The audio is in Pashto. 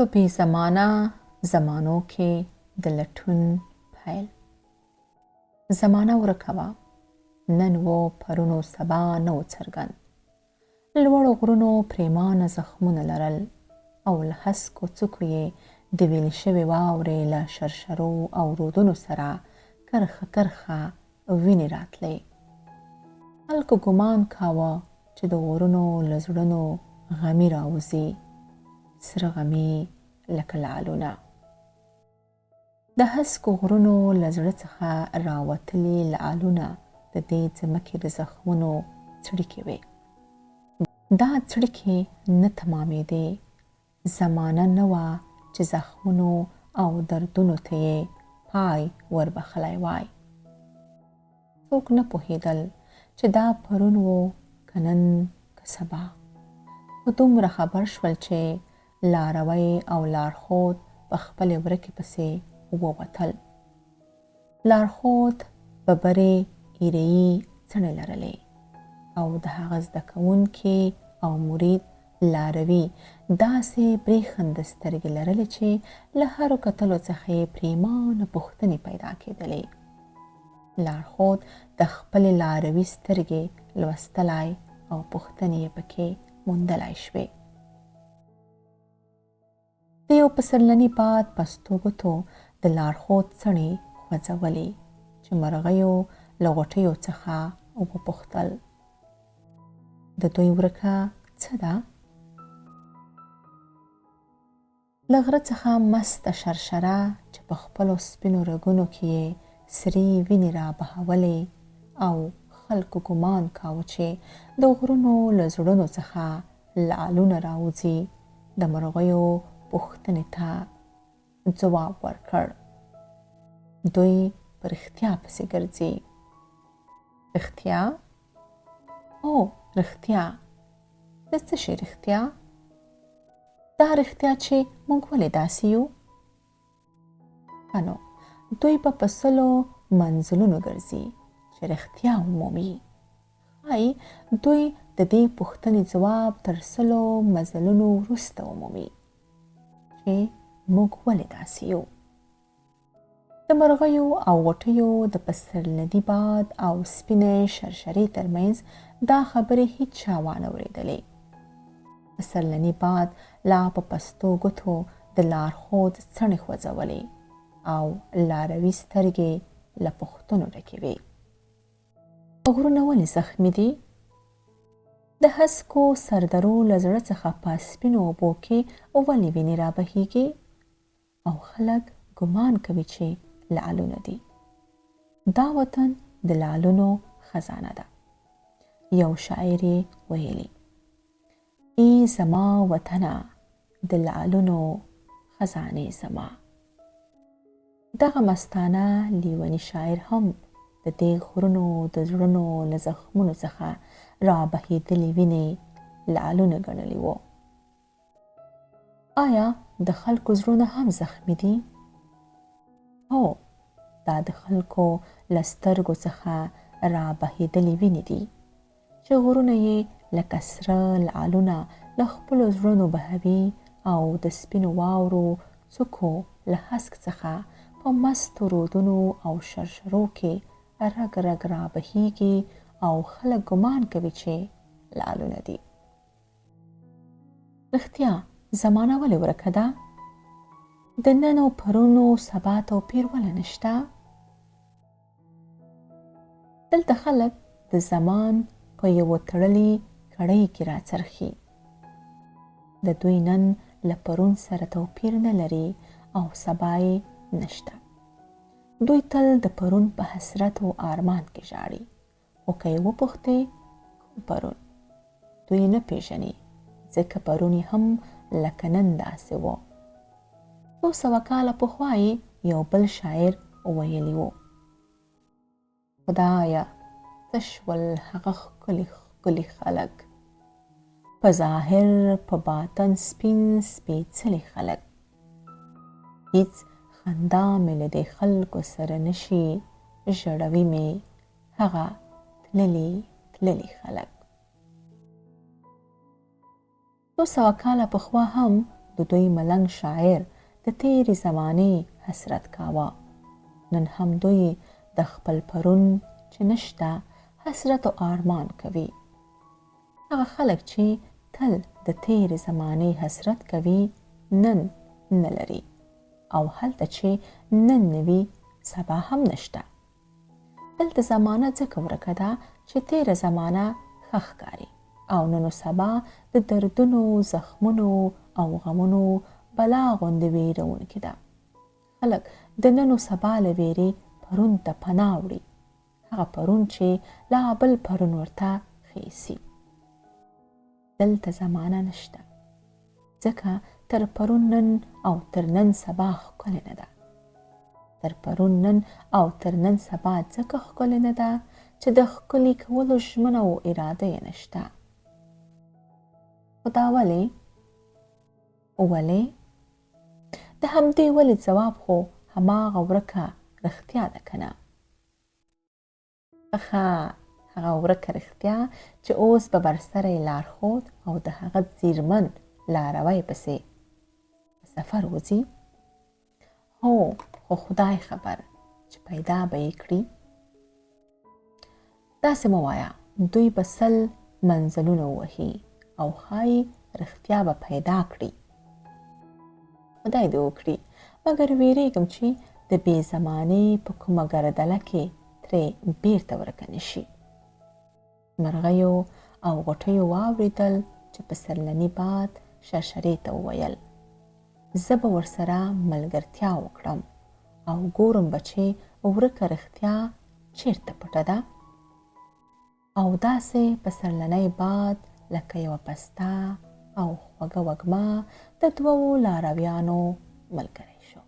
په بې زمانه زمانو کې د لټون پیل. زمانه ورکه وه، نن و پرونو سبا نه و څرګند. لوړو غرونو پریمانه زخمونه لرل او له هسکو څوکو یې د ویلې شوې واورې له شرشرو او رودونو سره کرښه کرښه وینې راتلې. خلکو ګمان کاوه چې د غرونو له زړونو غمي راوځي، سره غمي لکه لعلونه. د هسکو غرونو له زړه څخه راوتلي لعلونه د دې ځمکې د زخمونو څړیکې وې. دا څړیکې نه تمامېدې. زمانه نه وه چې زخمونو او دردونو ته یې پای وربخلی وای. څوک نه پوهېدل چې دا پرون و که نن که سبا. خو دومره خبر شول چې لاروی او لارښود په خپلې ورکې پسې ووتل. لارښود ببرې ایرهیي څڼې لرلې او د هغه زده کوونکي او مرید لاروي داسې برېښنده سترګې لرلې چې له هرو کتلو څخه یې پریمانه پوښتنې پیدا کېدلې. لارښود د خپلې لاروي سترګې لوستلی او پوښتنې یې پکې موندلی شوې. د یو پسرلني باد پستو ګوتو د لارښود څڼې خوځولې چې مرغیو له غوټیو څخه وپوښتل: د دوی ورکه څه ده؟ له غره څخه مسته شرشره چې په خپلو سپینو رګونو کې یې سرې وینې رابهولې او خلکو ګمان کاوه چې د غرونو له زړونو څخه لعلونه راوځي، د مرغیو پوښتنې ته ځواب ورکړ: دوی په رښتیا پسې ګرځي. رښتیا؟ هو، رښتیا. د څه شي رښتیا؟ دا رښتیا چې موږ ولې داسې یو؟ ښه نو، دوی به په سلو منزلونو ګرځي چې رښتیا ومومي. ښایي دوی د دې پوښتنې ځواب تر سلو مزلونو وروسته ومومي چې موږ ولې داسې یو. د مرغیو او غوټیو د پسرلني باد او سپینې شرشرې ترمنځ دا خبرې هیڅ چا وانه اورېدلې. پسرلني باد لا په پستو ګوتو د لارښود څڼې خوځولې او لاروي سترګې له پوښتنو ډکې وې. غرونه ولې زخمي دي؟ د هسکو سردرو له زړه څخه په سپینو اوبو کې ولې وینې رابهیږي؟ او خلک ګمان کوي چې لعلونه دي. دا وطن د لعلونو خزانه ده. یو شاعر یې ویلي: ای زما وطنه د لعلونو خزانې زما. دغه مستانه لیونی شاعر هم د دې غرونو د زړونو له زخمونو څخه رابهېدلې وینې لعلونه ګڼلي وو. آیا د خلکو زړونه هم زخمي دي؟ هو، دا د خلکو له سترګو څخه رابهېدلې وینې دي چې غرونه یې لکه سره لعلونه له خپلو زړونو بهوي او د سپینو واورو څوکو له هسک څخه په مستو رودونو او شرشرو کې رګ رګ رابهیږي او خلک ګمان کوي چې لعلونه دي. رښتیا زمانه ولې ورکه ده؟ د نن او پرونو سبا توپیر ولې نشته؟ دلته خلک د زمان په یوه تړلې کړۍ کې راڅرخي. د دوی نن له پرون سره توپیر نه لري او سبا یې نشته. دوی تل د پرون په حسرت او آرمان کې ژاړي. خو که یې وپوښتې کوم پرون، دوی نه پیژني، ځکه پرون یې هم لکه نن داسې و. 200 کاله پخوا یې یو بل شاعر ویلی و: خدایه څه شول هغه ښکلي ښکلي خلک، په ظاهر په باطن سپین سپېڅلي خلک. هیڅ خندا مې له دې خلکو سره نشي، ژړوي مې هغه تللي تللي خلک. 200 کاله پخوا هم د دوی ملنګ شاعر د تیرې زمانې حسرت کاوه. نن هم دوی د خپل پرون چې نشته حسرت او آرمان کوي. هغه خلک چې تل د تیرې زمانې حسرت کوي نن نه لري، او هلته چې نن نه وي سبا هم نشته. دلته زمانه ځکه ورکه ده چې تیره زمانه ښه ښکاري او نن و سبا د دردونو، زخمونو او غمونو بلا غوندې ویرونکې ده. خلک د نن و سبا له ویرې پرون ته پناه وړي، هغه پرون چې لا بل پرون ورته خیسي. دلته زمانه نشته، ځکه تر پرون نن او تر نن سبا ښکلې نه ده. تر پرون نن او تر نن سبا ځکه ښکلې نه ده چې د ښکلي کولو ژمنه او اراده یې نشته. خو دا ولې؟ د همدې ولې ځواب خو هماغه ورکه رښتیا ده که نه؟ هغه ورکه رښتیا چې اوس به برسره لارښود او د هغه ځیرمن لاروی پسې په سفر وځي. هو، خو خدای خبر چې پیدا به یې کړي. داسې مه وایه دوی به سل منزلونو ووهي او ښایي رښتیا به پیدا کړي. خدای دې وکړي، مګر ویرېږم چې د بې زمانې په کومه ګردله کې ترې بیرته ورکه نه شي. مرغیو او غوټیو واورېدل چې پسرلني باد شرشرې ته وویل زه به ورسره ملګرتیا وکړم او ګورم به چې ورکه رښتیا چیرته پټه ده. او داسې پسرلنی باد لکه یوه پسته او خوږه وږمه د دوو لارویانو ملګری شو.